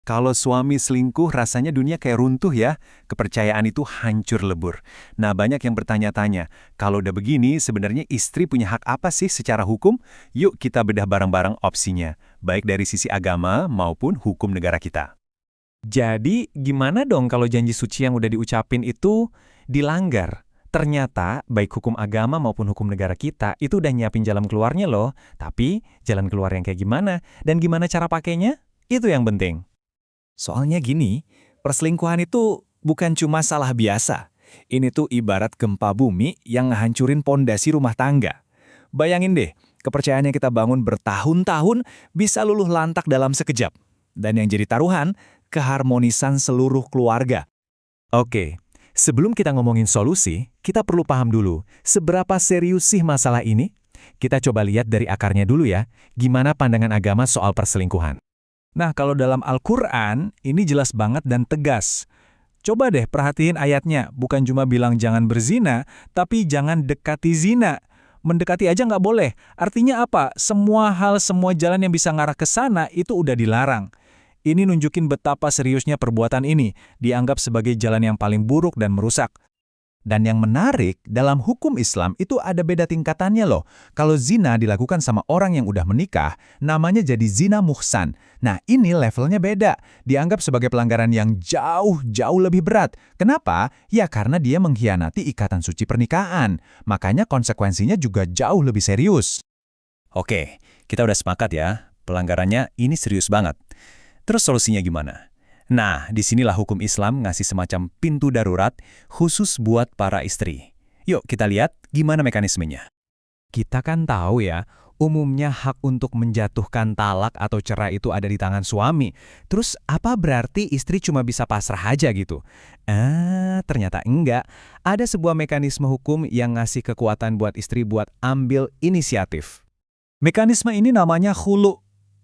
Kalau suami selingkuh rasanya dunia kayak runtuh ya, kepercayaan itu hancur lebur. Nah banyak yang bertanya-tanya, kalau udah begini sebenarnya istri punya hak apa sih secara hukum? Yuk kita bedah bareng-bareng opsinya, baik dari sisi agama maupun hukum negara kita. Jadi, gimana dong kalau janji suci yang udah diucapin itu dilanggar? Ternyata, baik hukum agama maupun hukum negara kita itu udah nyiapin jalan keluarnya loh. Tapi, jalan keluar yang kayak gimana? Dan gimana cara pakainya? Itu yang penting. Soalnya gini, perselingkuhan itu bukan cuma salah biasa. Ini tuh ibarat gempa bumi yang ngehancurin pondasi rumah tangga. Bayangin deh, kepercayaan yang kita bangun bertahun-tahun bisa luluh lantak dalam sekejap. Dan yang jadi taruhan, keharmonisan seluruh keluarga. Oke, sebelum kita ngomongin solusi, kita perlu paham dulu, seberapa serius sih masalah ini? Kita coba lihat dari akarnya dulu ya, gimana pandangan agama soal perselingkuhan. Nah, kalau dalam Al-Quran, ini jelas banget dan tegas. Coba deh perhatiin ayatnya, bukan cuma bilang jangan berzina, tapi jangan dekati zina. Mendekati aja nggak boleh. Artinya apa? Semua hal, semua jalan yang bisa ngarah ke sana itu udah dilarang. Ini nunjukin betapa seriusnya perbuatan ini, dianggap sebagai jalan yang paling buruk dan merusak. Dan yang menarik, dalam hukum Islam itu ada beda tingkatannya loh. Kalau zina dilakukan sama orang yang udah menikah, namanya jadi zina muhsan. Nah ini levelnya beda, dianggap sebagai pelanggaran yang jauh lebih berat. Kenapa? Ya karena dia mengkhianati ikatan suci pernikahan. Makanya konsekuensinya juga jauh lebih serius. Oke, kita udah sepakat ya, pelanggarannya ini serius banget. Terus solusinya gimana? Nah, disinilah hukum Islam ngasih semacam pintu darurat khusus buat para istri. Yuk kita lihat gimana mekanismenya. Kita kan tahu ya, umumnya hak untuk menjatuhkan talak atau cerai itu ada di tangan suami. Terus apa berarti istri cuma bisa pasrah aja gitu? Ternyata enggak. Ada sebuah mekanisme hukum yang ngasih kekuatan buat istri buat ambil inisiatif. Mekanisme ini namanya khulu.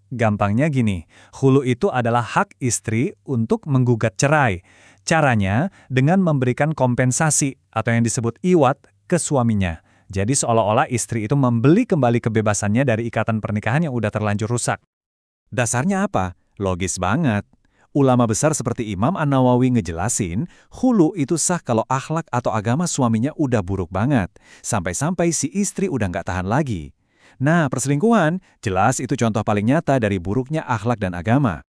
Gampangnya gini, khulu itu adalah hak istri untuk menggugat cerai. Caranya dengan memberikan kompensasi atau yang disebut iwat ke suaminya. Jadi seolah-olah istri itu membeli kembali kebebasannya dari ikatan pernikahan yang udah terlanjur rusak. Dasarnya apa? Logis banget. Ulama besar seperti Imam An-Nawawi ngejelasin, khulu itu sah kalau akhlak atau agama suaminya udah buruk banget. Sampai-sampai si istri udah nggak tahan lagi. Nah, perselingkuhan, jelas itu contoh paling nyata dari buruknya akhlak dan agama.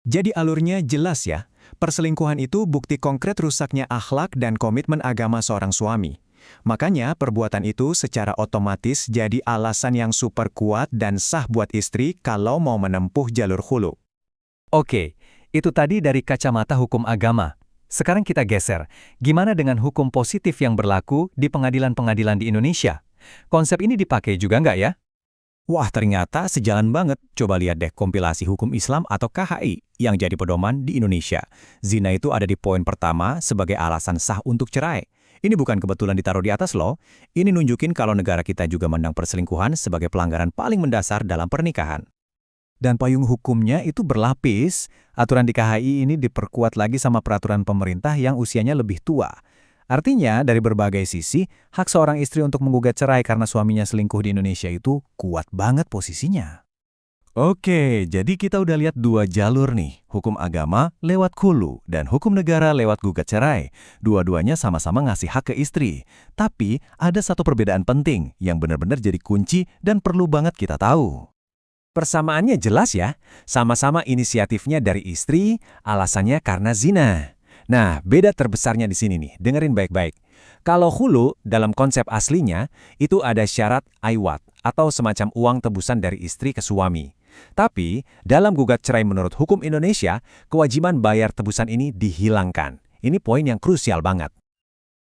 Jadi alurnya jelas ya, perselingkuhan itu bukti konkret rusaknya akhlak dan komitmen agama seorang suami. Makanya perbuatan itu secara otomatis jadi alasan yang super kuat dan sah buat istri kalau mau menempuh jalur khulu. Oke, itu tadi dari kacamata hukum agama. Sekarang kita geser, gimana dengan hukum positif yang berlaku di pengadilan-pengadilan di Indonesia? Konsep ini dipakai juga nggak ya? Wah, ternyata sejalan banget. Coba lihat deh kompilasi hukum Islam atau KHI yang jadi pedoman di Indonesia. Zina itu ada di poin pertama sebagai alasan sah untuk cerai. Ini bukan kebetulan ditaruh di atas loh. Ini nunjukin kalau negara kita juga mandang perselingkuhan sebagai pelanggaran paling mendasar dalam pernikahan. Dan payung hukumnya itu berlapis. Aturan di KHI ini diperkuat lagi sama peraturan pemerintah yang usianya lebih tua. Artinya, dari berbagai sisi, hak seorang istri untuk menggugat cerai karena suaminya selingkuh di Indonesia itu kuat banget posisinya. Oke, jadi kita udah lihat dua jalur nih. Hukum agama lewat khulu dan hukum negara lewat gugat cerai. Dua-duanya sama-sama ngasih hak ke istri. Tapi ada satu perbedaan penting yang benar-benar jadi kunci dan perlu banget kita tahu. Persamaannya jelas ya, sama-sama inisiatifnya dari istri, alasannya karena zina. Nah, beda terbesarnya di sini nih, dengerin baik-baik. Kalau khulu, dalam konsep aslinya, itu ada syarat aiwat atau semacam uang tebusan dari istri ke suami. Tapi, dalam gugat cerai menurut hukum Indonesia, kewajiban bayar tebusan ini dihilangkan. Ini poin yang krusial banget.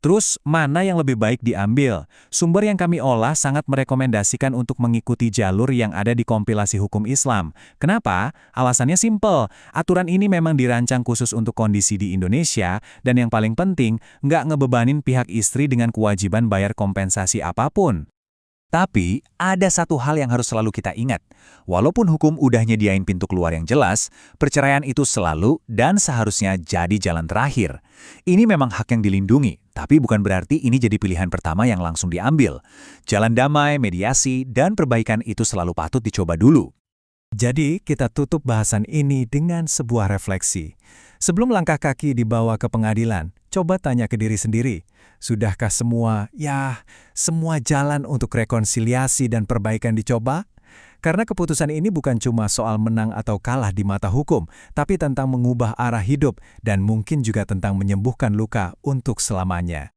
Terus, mana yang lebih baik diambil? Sumber yang kami olah sangat merekomendasikan untuk mengikuti jalur yang ada di kompilasi hukum Islam. Kenapa? Alasannya simpel. Aturan ini memang dirancang khusus untuk kondisi di Indonesia, dan yang paling penting, nggak ngebebanin pihak istri dengan kewajiban bayar kompensasi apapun. Tapi, ada satu hal yang harus selalu kita ingat. Walaupun hukum udah nyediain pintu keluar yang jelas, perceraian itu selalu dan seharusnya jadi jalan terakhir. Ini memang hak yang dilindungi, tapi bukan berarti ini jadi pilihan pertama yang langsung diambil. Jalan damai, mediasi, dan perbaikan itu selalu patut dicoba dulu. Jadi, kita tutup bahasan ini dengan sebuah refleksi. Sebelum langkah kaki dibawa ke pengadilan, coba tanya ke diri sendiri, sudahkah semua jalan untuk rekonsiliasi dan perbaikan dicoba? Karena keputusan ini bukan cuma soal menang atau kalah di mata hukum, tapi tentang mengubah arah hidup dan mungkin juga tentang menyembuhkan luka untuk selamanya.